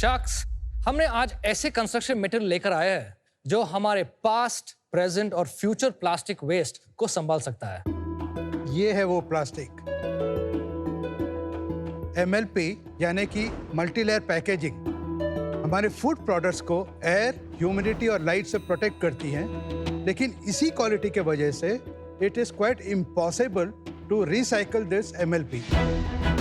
Sharks, हमने आज ऐसे कंस्ट्रक्शन मटेरियल लेकर आए हैं जो हमारे पास्ट, प्रेजेंट और फ्यूचर प्लास्टिक वेस्ट को संभाल सकता है। ये है वो प्लास्टिक MLP यानी कि मल्टी लेयर पैकेजिंग हमारे फूड प्रोडक्ट्स को एयर, ह्यूमिडिटी और लाइट से प्रोटेक्ट करती हैं, लेकिन इसी क्वालिटी के वजह से it is quite impossible to recycle this MLP।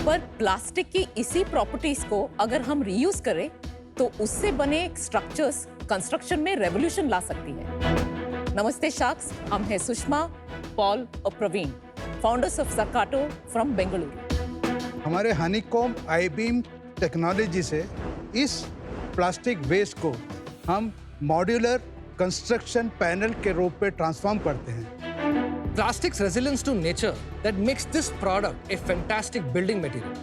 पर प्लास्टिक की इसी प्रॉपर्टीज को अगर हम रीयूज करें तो उससे बने स्ट्रक्चर्स कंस्ट्रक्शन में रेवोल्यूशन ला सकती है। नमस्ते शार्क्स, हम हैं सुषमा, पॉल और प्रवीण, फाउंडर्स ऑफ सरकाटो फ्रॉम बेंगलुरु। हमारे हनीकॉम आई-बीम टेक्नोलॉजी से इस प्लास्टिक वेस्ट को हम मॉड्यूलर कंस्ट्रक्शन पैनल के रूप में ट्रांसफॉर्म करते हैं। Plastics resilience to nature that makes this product a fantastic building material.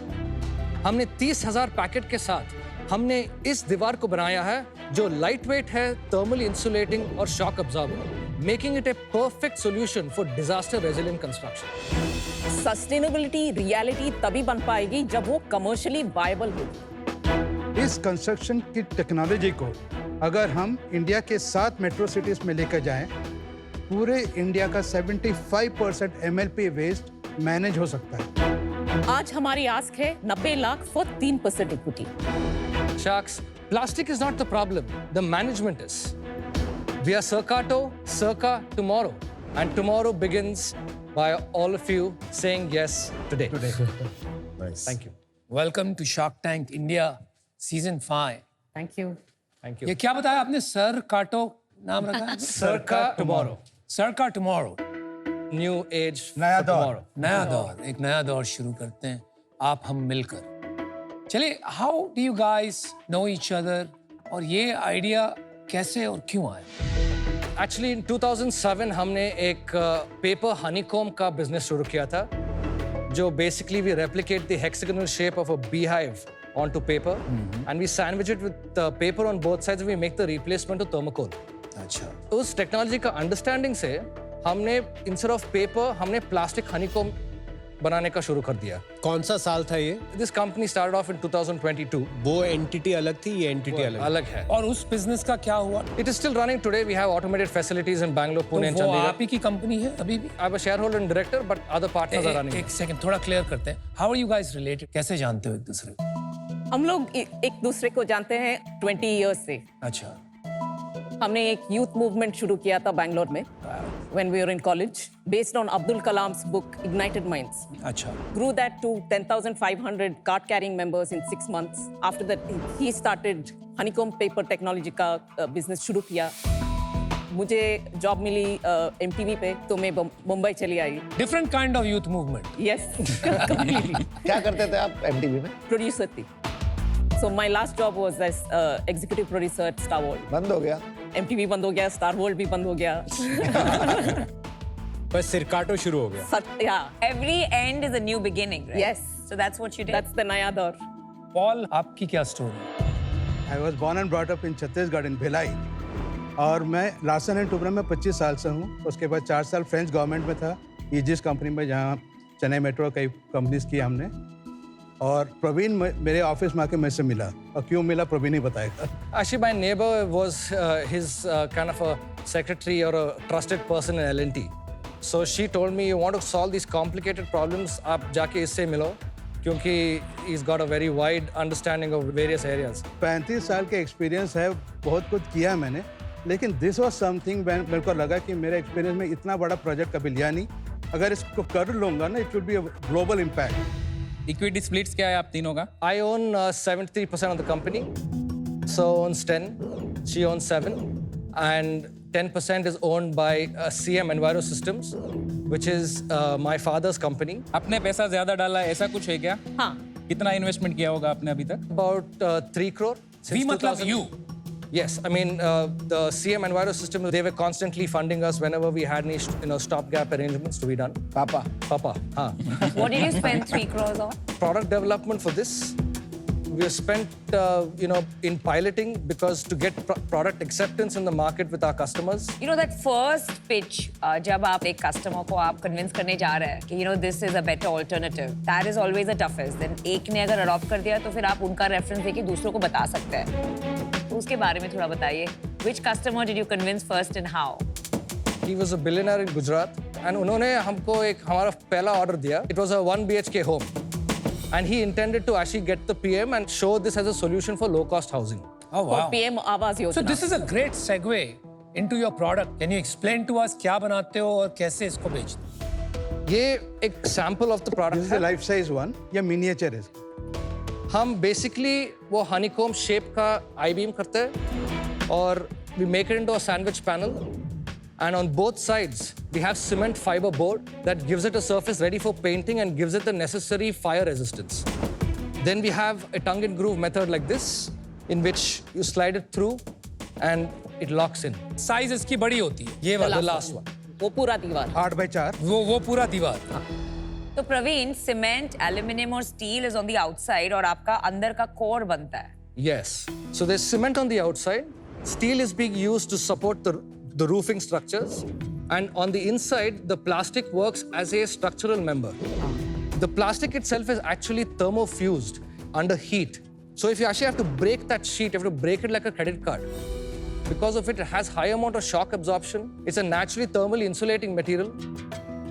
हमने 30,000 पैकेट के साथ हमने इस दीवार को बनाया है जो लाइट वेट है, थर्मली इंसुलेटिंग और shock absorber, making it a perfect solution for disaster resilient construction. Sustainability reality तभी बन पाएगी जब वो कमर्शियली वायबल होगी। इस कंस्ट्रक्शन की टेक्नोलॉजी को अगर हम इंडिया के 7 मेट्रो सिटीज में लेकर जाएं, पूरे इंडिया का 75% MLP वेस्ट मैनेज हो सकता है। आज हमारी आस्क है 90 lakh for 3% equity. Sharks, plastic is not the problem, the management is. We are Cercato, Circa tomorrow, and tomorrow begins by all of you saying yes today. Nice. Thank you. Welcome to shark tank India season 5। Thank you. Thank you. ये क्या बताया आपने? Sir काटो नाम रखा है? Circa tomorrow. Sir का tomorrow, New age नया for दौर। tomorrow. नया दौर, एक नया दौर शुरू करते हैं आप हम मिलकर। चलिए, how do you guys know each other, और ये आइडिया कैसे और क्यों आया? Actually, in 2007 हमने एक पेपर हनीकॉम का बिजनेस शुरू किया था, जो basically we replicate the hexagonal shape of a beehive onto paper, and we sandwich it with paper on both sides, and we make the replacement to thermocol. अच्छा, उस technology का understanding से हमने इंस्टेड ऑफ पेपर हमने plastic honeycomb बनाने का शुरू कर दिया। कौन सा साल था ये? दिस कंपनी स्टार्टेड ऑफ इन 2022। वो एंटिटी अलग थी, ये एंटिटी अलग? अलग है। और उस बिजनेस का क्या हुआ? It is still running today. We have automated facilities in Bangalore, Pune and तो वो चंडीगढ़। आप ही की कंपनी है अभी भी? I am a share holder and director, but other partners are running. एक सेकंड, थोड़ा क्लियर करते हैं। How are you guys related? कैसे जानते हो एक दूसरे को? हम लोग एक दूसरे को जानते हैं 20 इयर्स से। अच्छा, हमने एक यूथ मूवमेंट शुरू किया था बैंगलोर में when we were in college based on Abdul Kalam's book Ignited Minds. अच्छा, Grew that to 10,500 card carrying members in 6 months. After that he started honeycomb paper technology का business शुरू किया। मुझे जॉब मिली MTV पे, तो मैं मुंबई चली आई। Different kind of youth movement. Yes, completely. क्या करते थे आप MTV में? Producer थी। So my last job was as executive producer at Star World. बंद हो गया? MTV बंद हो गया, Star World भी बंद हो गया। बस सिरकाटो शुरू हो गया। Yeah, Every end is a new beginning, right? yes. So that's what you did. That's the नया दौर। पॉल, आपकी क्या story? I was born and brought up in Chhattisgarh in Bhilai, और मैं लार्सन एंड टुब्रो में 25 साल से हूँ। उसके बाद 4 साल फ्रेंच गवर्नमेंट में था, ईजिस कंपनी में, जहाँ चेन्नई मेट्रो कई कंपनीज की हमने। और प्रवीण मेरे ऑफिस में आके मुझसे मिला, और क्यों मिला प्रवीण ही बताएगा। Actually, my neighbor was his kind of a secretary or a trusted person in L&T. So she told me, you want to solve these complicated problems, आप जाके इससे मिलो, क्योंकि he's got a very wide understanding of various areas. 35 साल के experience है, बहुत कुछ किया मैंने, लेकिन दिस वॉज समथिंग मेरे को लगा कि मेरे एक्सपीरियंस में इतना बड़ा प्रोजेक्ट कभी लिया नहीं। अगर इसको कर लूँगा ना, it will be a global impact. Equity splits क्या है आप तीनों का? I own 73% of the company. So owns 10, she owns 7, and 10% is owned by CM Enviro Systems, which is my father's company. आपने पैसा ज्यादा डाला है, ऐसा कुछ है क्या? हाँ, कितना इन्वेस्टमेंट किया होगा आपने अभी तक? About 3 crore. वी since मतलब 2000. You? Yes, I mean the CM Enviro Systems, they were constantly funding us whenever we had any stopgap arrangements to be done. पापा? Papa, हाँ. What did you spend 3 crores on? Product development for this, We have spent, in piloting because to get product acceptance in the market with our customers. You know that first pitch, जब आप एक customer को आप convince करने जा रहे हैं कि this is a better alternative, that is always the toughest. Then एक ने अगर adopt कर दिया तो फिर आप उनका reference देके दूसरों को बता सकते हैं. तो उसके बारे में थोड़ा बताइए. Which customer did you convince first and how? He was a billionaire in Gujarat and उन्होंने हमको एक हमारा पहला order दिया. It was a 1 BHK home. And he intended to actually get the PM and show this as a solution for low-cost housing. Oh wow. For PM Awas Yojana. So this is a great segue into your product. Can you explain to us क्या बनाते हो और कैसे इसको बेचते हो? ये एक sample of the product This is है. a life size one. या miniature है. हम basically वो honeycomb shape का I-beam करते हैं और we make it into a sandwich panel. And on both sides, we have cement fiber board that gives it a surface ready for painting and gives it the necessary fire resistance. Then we have a tongue and groove method like this, in which you slide it through and it locks in. Size इसकी बड़ी होती है. ये वाला. The last one. वो पूरा दीवार. 8x4. वो पूरा दीवार. तो प्रवीण, cement, aluminum और steel is on the outside और आपका अंदर का core बनता है. Yes. So there's cement on the outside. Steel is being used to support the roofing structures, and on the inside the plastic works as a structural member. The plastic itself is actually thermofused under heat, so if you actually have to break that sheet, you have to break it like a credit card. Because of it has high amount of shock absorption. It's a naturally thermally insulating material.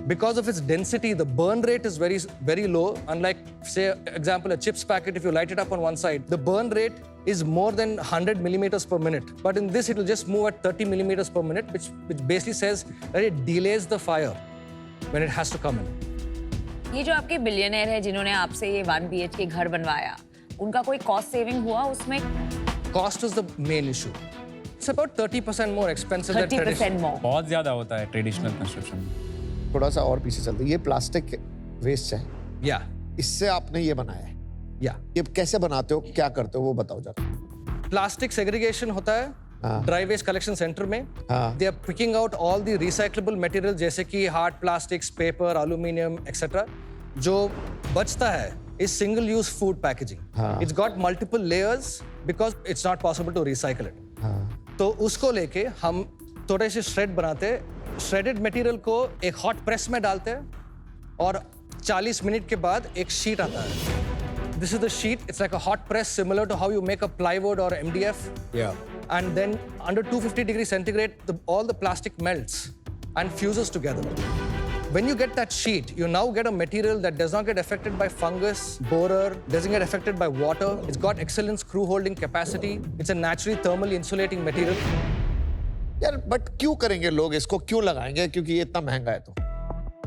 Because of its density, the burn rate is very, very low. Unlike, say, example, a chips packet, if you light it up on one side, the burn rate is more than 100 millimeters per minute. But in this, it will just move at 30 millimeters per minute, which basically says that it delays the fire when it has to come in. ये जो आपके billionaire है जिन्होंने आपसे ये 1 BHK घर बनवाया, उनका कोई कॉस्ट सेविंग हुआ उसमें? Cost is the main issue. It's about 30% more expensive than 30% traditional. more. बहुत ज्यादा होता है ट्रेडिशनल कंस्ट्रक्शन में. थोड़ा सा और पीछे चलते, ये प्लास्टिक वेस्ट है, Yeah, इससे आपने ये बनाया है. yeah. ये कैसे बनाते हो, क्या करते हो, वो बताओ जरा. Plastic segregation होता है ड्राई वेस्ट कलेक्शन सेंटर में. They are picking out all the recyclable material जैसे कि hard plastics, paper, aluminium etcetera. जो बचता है is single use food packaging. It's got multiple layers because it's not possible to recycle it. तो उसको लेके हम थोड़े से श्रेड बनाते हैं. श्रेडेड मटेरियल को एक हॉट प्रेस में डालते हैं और 40 मिनट के बाद एक शीट आता है. This is the sheet. It's like a hot press, similar to how you make a plywood or MDF. Yeah. And then under 250 degrees centigrade, all the plastic melts and fuses together. When you get that sheet, you now get a material that does not get affected by fungus, borer, doesn't get affected by water. It's got excellent screw holding capacity. It's a naturally thermally insulating material. यार but क्यों करेंगे लोग इसको, क्यों लगाएंगे, क्योंकि ये इतना महंगा है. तो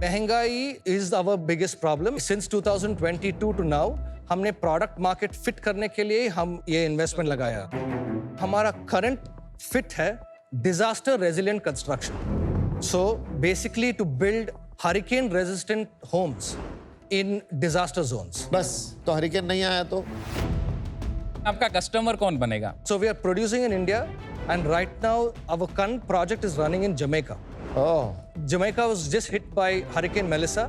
महंगाई is our biggest problem. Since 2022 to now, हमने प्रोडक्ट मार्केट फिट करने के लिए हम ये इन्वेस्टमेंट लगाया. हमारा करंट फिट है disaster resilient construction. So basically to build hurricane resistant homes in disaster zones. बस तो हरिकेन नहीं आया तो आपका कस्टमर कौन बनेगा? So we are producing in India, and right now our current project is running in Jamaica. Oh, Jamaica was just hit by Hurricane Melissa.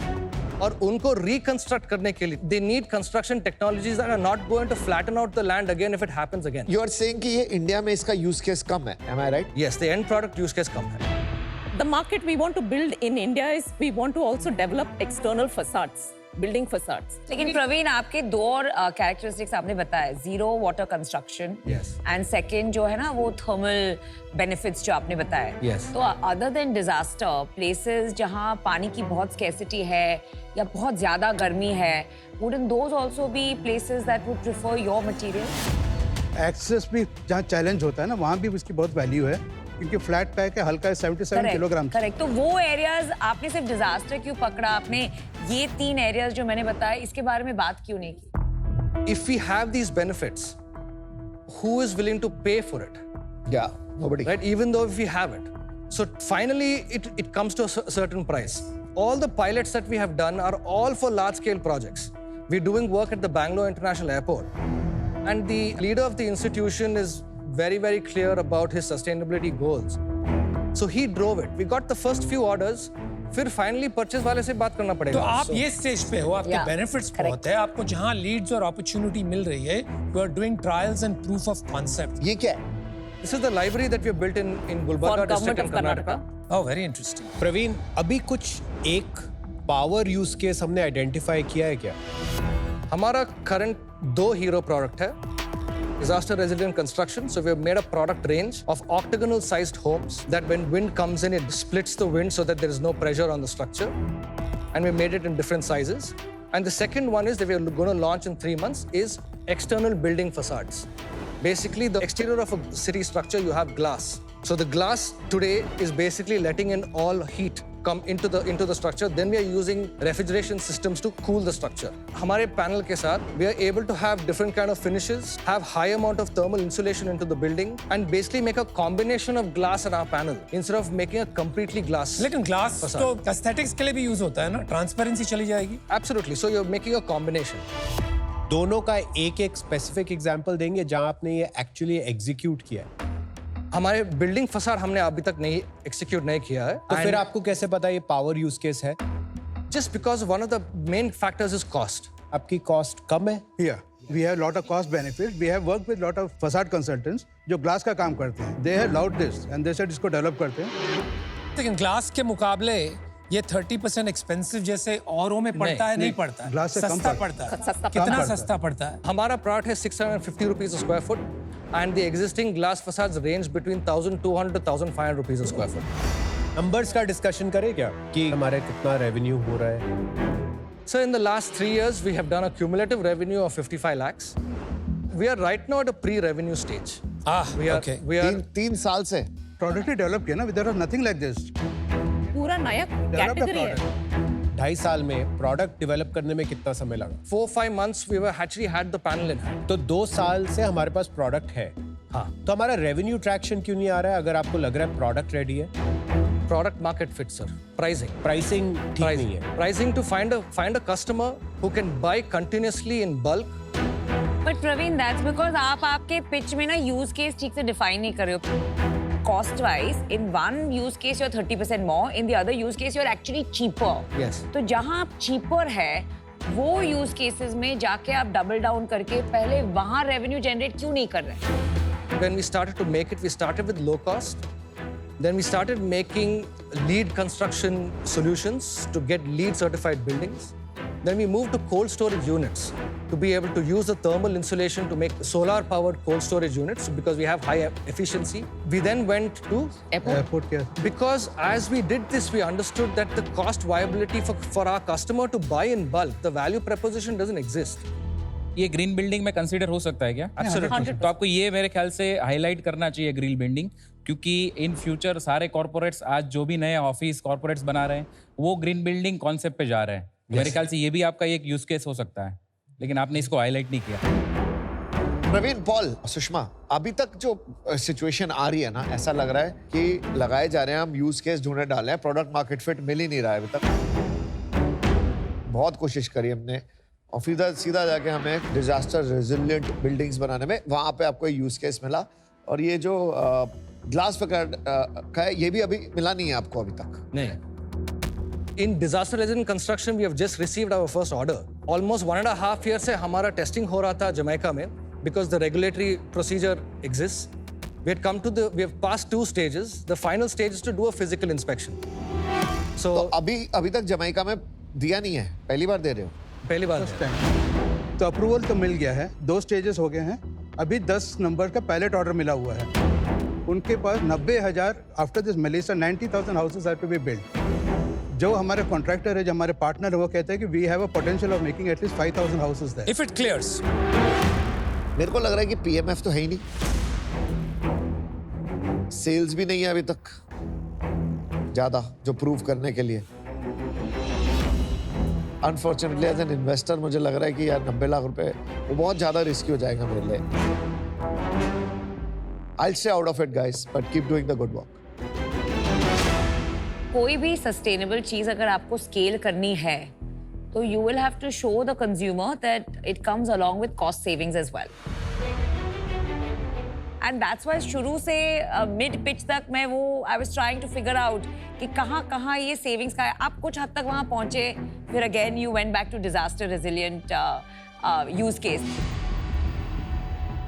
और उनको reconstruct करने के लिए they need construction technologies that are not going to flatten out the land again if it happens again. You are saying कि ये India में इसका use case कम है, am I right? Yes, the end product use case कम है. The market we want to build in India is we want to also develop external facades, building facades. लेकिन प्रवीण, आपके दो और कैरेक्टरिस्टिक्स आपने बताया, zero water construction Yes. And second जो है ना वो थर्मल बेनिफिट्स जो आपने बताया. Yes. तो अदर देन डिजास्टर प्लेसेस जहाँ पानी की बहुत स्कैसिटी है या बहुत ज्यादा गर्मी है, wouldn't those also be places that would prefer your material? Access भी जहाँ चैलेंज होता है ना, वहाँ भी उसकी बहुत वैल्यू है, क्योंकि फ्लैट पैक है, हल्का है, 77 किलोग्राम. करेक्ट. तो वो एरियाज आपने सिर्फ डिजास्टर क्यों पकड़ा? आपने ये 3 एरियाज जो मैंने बताया इसके बारे में बात क्यों नहीं की? If we have these benefits, who is willing to pay for it? या nobody. Right? Even though if we have it. So finally, it comes to a certain price. All the pilots that we have done are all for large-scale projects. We're doing work at the Bangalore International Airport. And the leader of the institution is very, very clear about his sustainability goals. So he drove it. We got the first few orders फिर finally purchase वाले से बात करना तो पड़ेगा। आप ये stage पे हो, आपके Yeah, बेनिफिट्स correct. बहुत है, आपको जहां लीड्स और अपॉर्चुनिटी मिल रही है, you are doing trials and proof of concept. ये क्या है? This is the library that we have built in Gulbarga For district government in of Karnataka. Karnataka. Oh very interesting. Praveen, अभी कुछ एक पावर यूज केस हमने identify किया है क्या? हमारा current 2 hero product है, disaster resilient construction. So we have made a product range of octagonal sized homes that when wind comes in, it splits the wind so that there is no pressure on the structure. And we made it in different sizes. And the second one is that we are going to launch in 3 months is external building facades. Basically, the exterior of a city structure, you have glass. So the glass today is basically letting in all heat come into the structure. Then we are using refrigeration systems to cool the structure. हमारे panel के साथ we are able to have different kind of finishes, have high amount of thermal insulation into the building, and basically make a combination of glass in our panel instead of making a completely glass. लेकिन glass तो aesthetics के लिए भी use होता है ना, transparency चली जाएगी। Absolutely. So you're making a combination. दोनों का एक एक स्पेसिफिक एग्जांपल देंगे जहां आपने ये एक्चुअली एग्जीक्यूट किया है। हमारे बिल्डिंग फसाड हमने अभी तक नहीं एक्सिक्यूट नहीं किया है। तो फिर आपको कैसे पता ये पावर यूज केस है? Just because one of the main factors is cost. आपकी कॉस्ट कम है? Here, we have lot of cost benefits. We have worked with lot of facade consultants जो ग्लास का काम करते हैं. They have loved this and they said इसको develop करते हैं. लेकिन ग्लास के मुकाबले ये 30% एक्सपेंसिव जैसे औरों में पड़ता है, नहीं पड़ता है? ग्लास से कम सस्ता पड़ता पड़ता है। सस्ता कितना पड़ता है। सस्ता पड़ता है? हमारा प्रोडक्ट है 650 rupees a square foot and the existing glass facades range between 1200 to 1500 rupees a square foot. Numbers का डिस्कशन करें क्या कि हमारे कितना रेवेन्यू हो रहा है? So in the last 3 years, we have done a cumulative revenue of 55 lakhs. We are right now at a pre-revenue stage. We are, okay. we are 3 साल से Product ही डेवलप किया ना. There was nothing like this. पूरा नया Develop the category है। product. 2.5 साल में product develop करने में कितना समय लगा? 4-5 months we were actually had the panel in hand. तो 2 साल से हमारे पास प्रोडक्ट है। हाँ. तो हमारा रेवेन्यू ट्रैक्शन क्यों नहीं आ रहा है अगर आपको लग रहा है प्रोडक्ट रेडी है? Product market fit, sir. Pricing. Pricing ठीक नहीं है। Pricing to find a customer who can buy continuously in bulk. But Praveen, that's because आप आपके पिच में ना यूज केस ठीक से डिफाइन नहीं कर रहे हो। Cost wise in one use case you are 30% more, in the other use case you are actually cheaper. Yes. तो जहां आप चीपर है वो यूज केसेस में जाके आप डबल डाउन करके पहले वहां रेवेन्यू जनरेट क्यों नहीं कर रहे? When we started to make it, we started with low cost. Then we started making LEED construction solutions to get LEED certified buildings. Then we moved to cold storage units to be able to use the thermal insulation to make solar powered cold storage units because we have high efficiency. We then went to Airport क्या? because as we did this, we understood that the cost viability for our customer to buy in bulk, the value proposition doesn't exist. ये green building में consider हो सकता है क्या? Absolutely. तो आपको ये मेरे ख्याल से हाईलाइट करना चाहिए ग्रीन बिल्डिंग, क्योंकि इन फ्यूचर सारे कॉर्पोरेट्स आज जो भी नए ऑफिस कॉर्पोरेट्स बना रहे हैं वो ग्रीन बिल्डिंग कॉन्सेप्ट पे जा रहे हैं। मेरे ख्याल से ये भी आपका एक यूज केस हो सकता है, लेकिन आपने इसको हाईलाइट नहीं किया। प्रवीण, पॉल, सुषमा, अभी तक जो सिचुएशन आ रही है ना, ऐसा लग रहा है कि लगाए जा रहे हैं हम यूज केस ढूंढने डाले हैं, प्रोडक्ट मार्केट फिट मिल ही नहीं रहा है अभी तक। बहुत कोशिश करी हमने और सीधा जाके हमें डिजास्टर रेजिलिएंट बिल्डिंग्स बनाने में, वहां पे आपको यूज केस मिला। और ये जो ग्लास फैक्ड का है, ये भी अभी मिला नहीं है आपको अभी तक। नहीं. In disaster resilient construction, we have just received our first order. Almost 1.5 years से हमारा टेस्टिंग हो रहा था जमैका में, because the regulatory procedure exists. We have passed 2 stages. The final stage is to do a physical inspection. So तो अभी तक Jamaica में दिया नहीं है, पहली बार दे रहे हो? पहली बार First time. तो अप्रूवल तो मिल गया है. 2 स्टेजेस हो गए हैं. अभी 10 नंबर का पायलट ऑर्डर मिला हुआ है. उनके पास 90,000 after this Melissa 90,000 houses have to be build. जो हमारे कॉन्ट्रैक्टर है, जो हमारे पार्टनर है, वो कहते हैं कि we have a potential of making at least 5,000 houses there. If it clears, मेरे को लग रहा है कि पीएमएफ तो है ही नहीं, सेल्स भी नहीं है अभी तक ज्यादा जो प्रूव करने के लिए। अनफॉर्चुनेटली एज एन इन्वेस्टर मुझे लग रहा है कि यार 90 लाख रुपए वो बहुत ज्यादा रिस्की हो जाएगा मेरे लिए। I'll stay out of it, guys, but keep doing the good work. कोई भी सस्टेनेबल चीज अगर आपको स्केल करनी है तो you will have to show the consumer that it comes along with cost savings as well. And that's why शुरू से मिड पिच तक मैं वो I was trying to figure out कि कहाँ ये सेविंग्स का है. आप कुछ हद तक वहाँ पहुंचे, फिर again you went back to disaster resilient use case.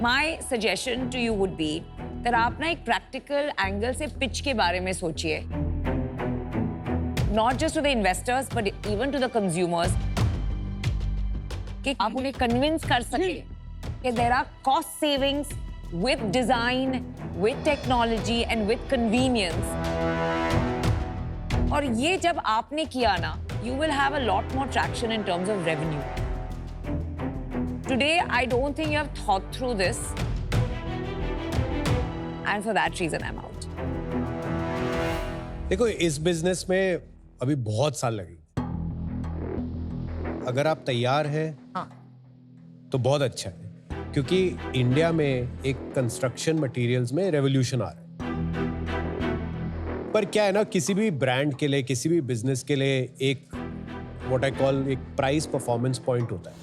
My suggestion to you would be that आप ना एक प्रैक्टिकल एंगल से पिच के बारे में सोचिए, not just to the investors but even to the consumers, कि आप उन्हें कन्विंस कर सके कि there are cost savings with design, with technology and with convenience. और ये जब आपने किया ना, you will have a lot more traction in terms of revenue. Today, I don't think you have thought through this, and for that reason, I'm out. देखो, इस business में अभी बहुत साल लगेंगे. अगर आप तैयार हैं, तो बहुत अच्छा है. क्योंकि इंडिया में एक कंस्ट्रक्शन मटेरियल्स में रेवोल्यूशन आ रहा है. पर क्या है ना, किसी भी ब्रांड के लिए, किसी भी बिजनेस के लिए एक व्हाट आई कॉल एक प्राइस परफॉर्मेंस पॉइंट होता है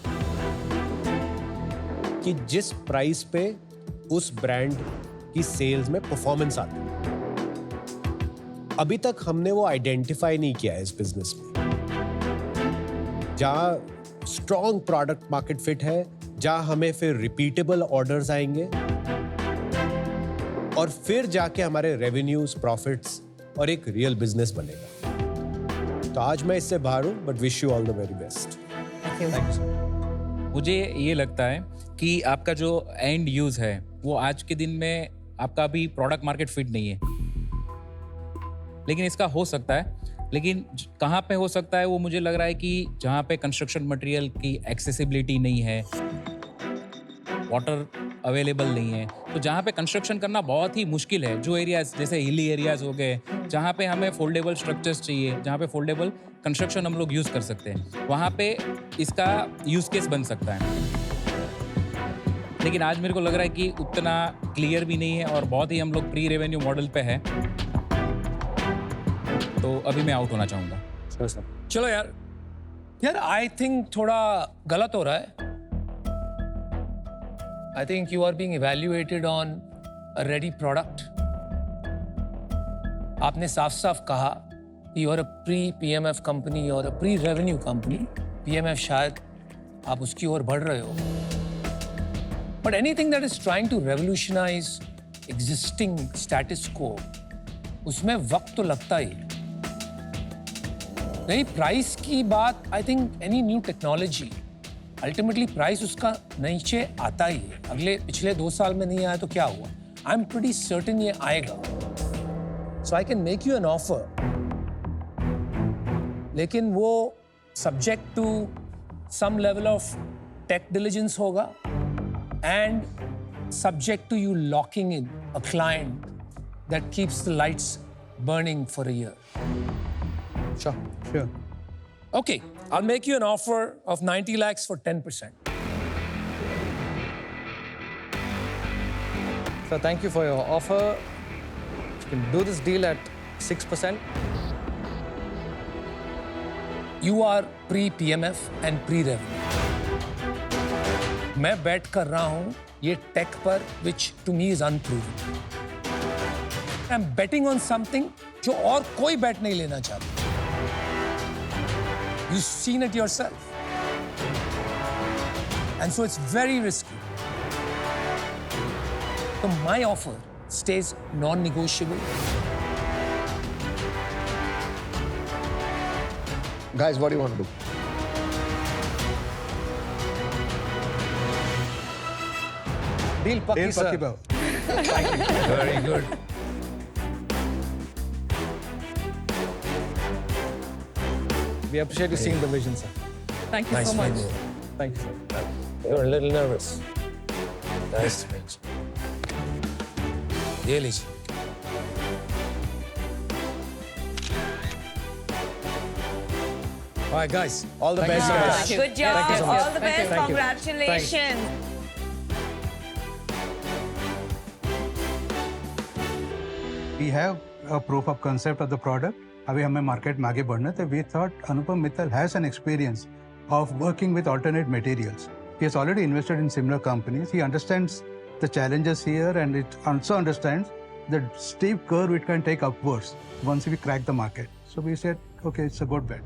कि जिस प्राइस पे उस ब्रांड की सेल्स में परफॉर्मेंस आती है. अभी तक हमने वो आइडेंटिफाई नहीं किया है इस बिजनेस में. जहां स्ट्रॉन्ग प्रोडक्ट मार्केट फिट है, जहां हमें फिर रिपीटेबल ऑर्डर्स आएंगे और फिर जाके हमारे रेवेन्यूज, प्रॉफिट्स और एक रियल बिजनेस बनेगा. तो आज मैं इससे बाहर हूं, but wish you all the very best. मुझे ये लगता है कि आपका जो एंड यूज है वो आज के दिन में आपका अभी प्रोडक्ट मार्केट फिट नहीं है, लेकिन इसका हो सकता है. लेकिन कहाँ पे हो सकता है वो मुझे लग रहा है कि जहाँ पे कंस्ट्रक्शन मटेरियल की एक्सेसिबिलिटी नहीं है, वाटर अवेलेबल नहीं है, तो जहाँ पे कंस्ट्रक्शन करना बहुत ही मुश्किल है. जो एरियाज जैसे हिली एरियाज हो गए, जहाँ पे हमें फोल्डेबल स्ट्रक्चर्स चाहिए, जहाँ पे फोल्डेबल कंस्ट्रक्शन हम लोग यूज़ कर सकते हैं, वहाँ पे इसका यूज केस बन सकता है. लेकिन आज मेरे को लग रहा है कि उतना क्लियर भी नहीं है और बहुत ही हम लोग प्री रेवेन्यू मॉडल पे है. तो अभी मैं आउट होना चाहूँगा. चलो यार आई थिंक थोड़ा गलत हो रहा है. I think you are being evaluated on a ready product. आपने साफ साफ कहा you are a pre PMF company और a pre revenue company. PMF शायद आप उसकी ओर बढ़ रहे हो, but anything that is trying to revolutionise existing status quo, उसमें वक्त तो लगता ही. नहीं, प्राइस की बात, I think any new technology ultimately price उसका नीचे आता ही है. पिछले 2 साल में नहीं आया तो क्या हुआ? आई एम प्रीटी सर्टेन ये आएगा. So I can make you an offer, लेकिन वो subject to some level of tech diligence होगा and subject to you locking in a client that keeps the lights burning for a year. Sure. Okay, I'll make you an offer of 90 lakhs for 10%. So thank you for your offer. You can do this deal at 6%. You are pre-PMF and pre-revenue. मैं bet कर रहा हूँ ये tech पर, which to me is unproven. I'm betting on something जो और कोई bet नहीं लेना चाहता. You've seen it yourself. And so it's very risky. So my offer stays non-negotiable. Guys, what do you want to do? Deal पक्की Deal sir. पक्की बाबू. Very good. We appreciate you seeing the vision, sir. Thank you Nice so much. meeting you. Thank you, sir. You're a little nervous. Nice to meet you. ये लीजिए. All right, guys. All the best, you. guys. Good job. Thank you so much. All the best. Thank you. Congratulations. We have a proof of concept of the product. अभी हमें market में आगे बढ़ना था. We thought Anupam Mittal has an experience of working with alternate materials. He has already invested in similar companies. He understands the challenges here, and it also understands the steep curve it can take upwards once we crack the market. So we said, okay, it's a good bet.